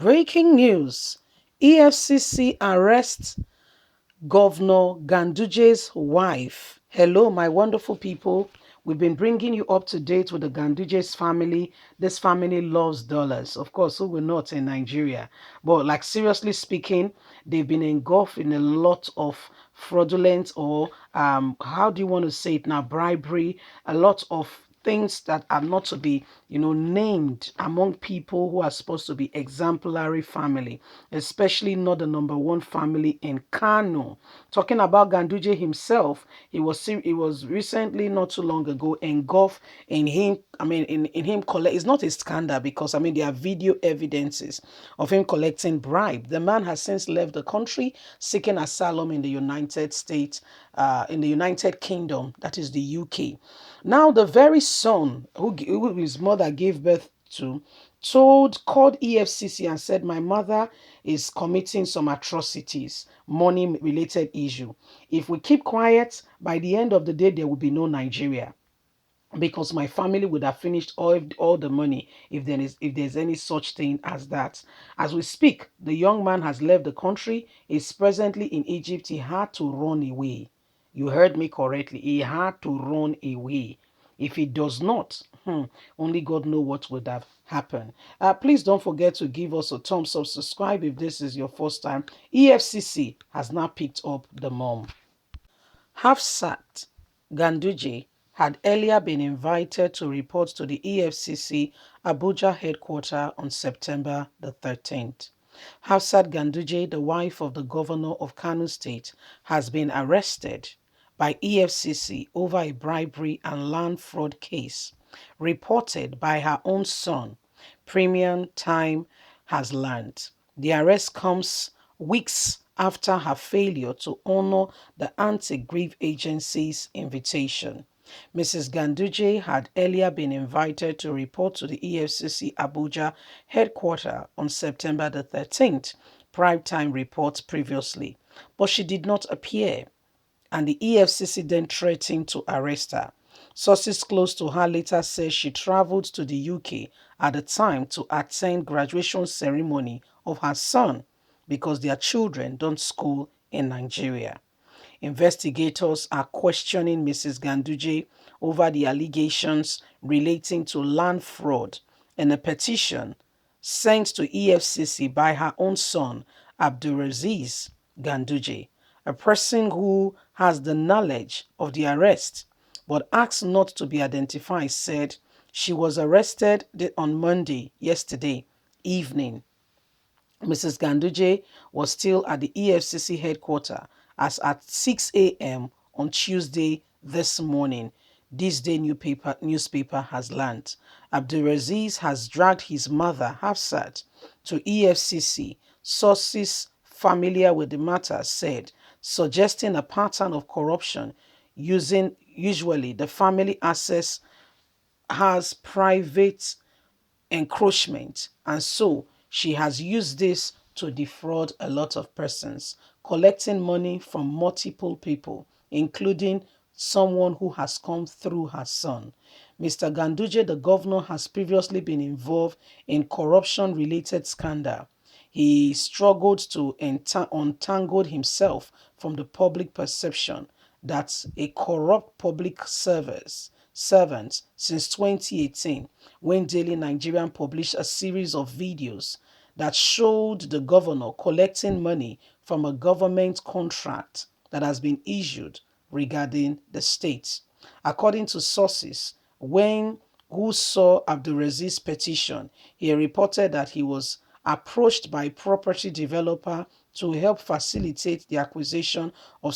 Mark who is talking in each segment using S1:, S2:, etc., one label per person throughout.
S1: Breaking news. EFCC arrests Governor Ganduje'S wife. Hello, my wonderful people. We've been bringing you up to date with the Ganduje'S family. This family loves dollars. Of course, who will not in Nigeria? But like seriously speaking, they've been engulfed in a lot of fraudulent or how do you want to say it now? Bribery, a lot of things that are not to be, named among people who are supposed to be exemplary family, especially not the number one family in Kano. Talking about Ganduje himself, he was recently, not too long ago, engulfed in him. I mean, in him collect. It's not a scandal because there are video evidences of him collecting bribe. The man has since left the country, seeking asylum in the United States, in the United Kingdom, that is the UK. Now, the very son who his mother gave birth to called EFCC and said, my mother is committing some atrocities, money related issue. If we keep quiet, by the end of the day, there will be no Nigeria because my family would have finished all the money if there's any such thing as that. As we speak, the young man has left the country, is presently in Egypt. He had to run away. You heard me correctly. He had to run away. If he does not, only God knows what would have happened. Please don't forget to give us a thumbs up, subscribe if this is your first time. EFCC has now picked up the mom. Hafsat Ganduje had earlier been invited to report to the EFCC Abuja headquarters on September the 13th. Hafsat Ganduje, the wife of the governor of Kano State, has been arrested by EFCC over a bribery and land fraud case reported by her own son. Premium Time has learned. The arrest comes weeks after her failure to honor the anti-grief agency's invitation. Mrs. Ganduje had earlier been invited to report to the EFCC Abuja headquarters on September the 13th, Primetime reports previously, but she did not appear, and the EFCC then threatened to arrest her. Sources close to her later said she traveled to the UK at the time to attend graduation ceremony of her son because their children don't school in Nigeria. Investigators are questioning Mrs. Ganduje over the allegations relating to land fraud in a petition sent to EFCC by her own son, Abdulaziz Ganduje, a person who has the knowledge of the arrest but asked not to be identified, said she was arrested on Monday, yesterday evening. Mrs. Ganduje was still at the EFCC headquarters as at 6 a.m. on Tuesday this morning. This day newspaper has learned. Abdulaziz has dragged his mother, Hafsat, to EFCC. Sources familiar with the matter said, suggesting a pattern of corruption using usually the family access has private encroachment, and so she has used this to defraud a lot of persons, collecting money from multiple people, including someone who has come through her son. Mr. Ganduje, the governor, has previously been involved in corruption-related scandal. He struggled to untangle himself from the public perception that a corrupt public servant since 2018, when Daily Nigerian published a series of videos that showed the governor collecting money from a government contract that has been issued regarding the state. According to sources, when who saw Abdulraziz's petition, he reported that he was approached by a property developer to help facilitate the acquisition of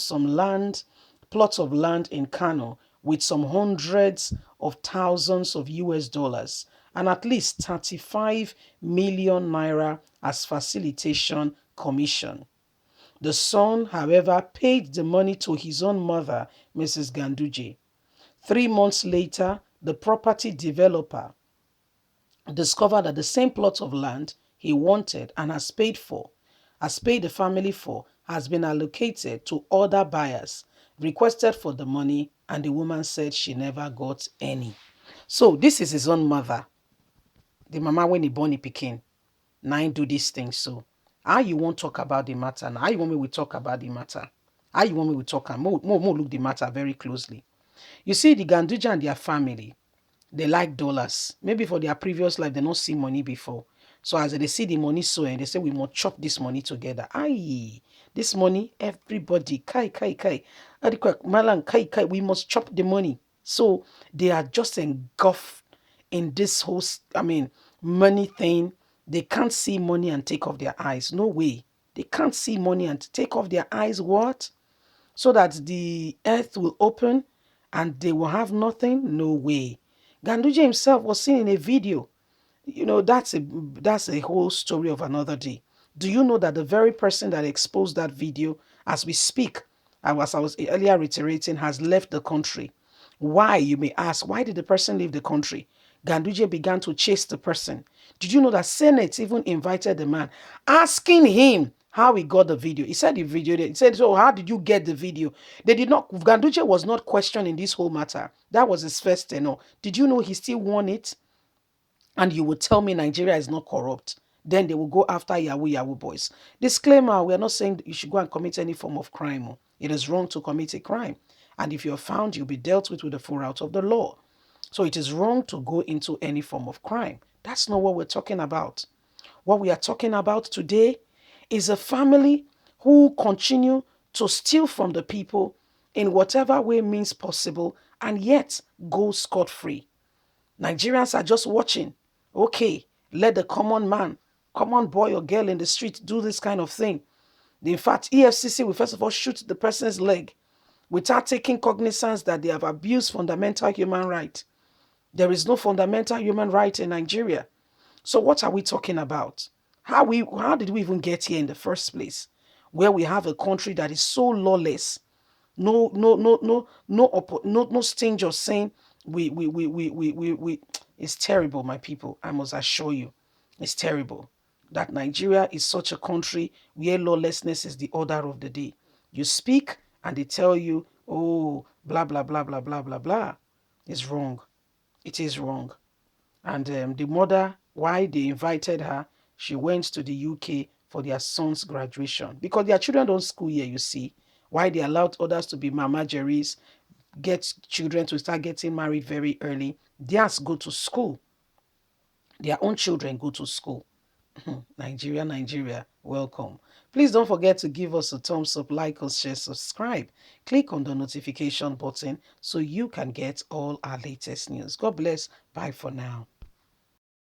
S1: plots of land in Kano with some hundreds of thousands of US dollars and at least 35 million naira as facilitation commission. The son, however, paid the money to his own mother, Mrs. Ganduje. 3 months later, the property developer discovered that the same plot of land he wanted and has paid the family for, has been allocated to other buyers, requested for the money, and the woman said she never got any. So this is his own mother, the mama when he born he pikin. nine do these things. So how you won't talk about the matter now? How you want me to talk about the matter? How you want me to talk and more look the matter very closely? You see, the Ganduje and their family, they like dollars. Maybe for their previous life, they not see money before. So as they see the money so and they say we must chop this money together. Aye, this money, everybody, kai. Malan, kai, we must chop the money. So they are just engulfed in this whole, money thing. They can't see money and take off their eyes. No way. They can't see money and take off their eyes. What? So that the earth will open and they will have nothing? No way. Ganduje himself was seen in a video. That's a whole story of another day. Do you know that the very person that exposed that video, as we speak, as I was earlier reiterating, has left the country? Why, you may ask, why did the person leave the country? Ganduje began to chase the person. Did you know that Senate even invited the man, asking him how he got the video? He said the video, he said, so how did you get the video? They did not, Ganduje was not questioned in this whole matter. That was his first tenor. Did you know he still won it? And you will tell me Nigeria is not corrupt. Then they will go after Yahoo boys. Disclaimer, we are not saying that you should go and commit any form of crime. It is wrong to commit a crime. And if you're found, you'll be dealt with the full route of the law. So it is wrong to go into any form of crime. That's not what we're talking about. What we are talking about today is a family who continue to steal from the people in whatever way means possible and yet go scot-free. Nigerians are just watching. Okay, let the common man, common boy or girl in the street do this kind of thing. In fact, EFCC will first of all shoot the person's leg without taking cognizance that they have abused fundamental human right. There is no fundamental human right in Nigeria. So what are we talking about? How did we even get here in the first place? Where we have a country that is so lawless, no stinge of saying we it's terrible, my people. I must assure you, it's terrible that Nigeria is such a country where lawlessness is the order of the day. You speak and they tell you, oh, blah blah blah blah blah blah blah. It's wrong. It is wrong. And the mother, why they invited her, she went to the UK for their son's graduation because their children don't school here, you see. Why they allowed others to be mama jerry's, get children to start getting married very early. Theirs go to school. Their own children go to school. Nigeria, welcome. Please don't forget to give us a thumbs up, like us, share, subscribe. Click on the notification button so you can get all our latest news. God bless. Bye for now.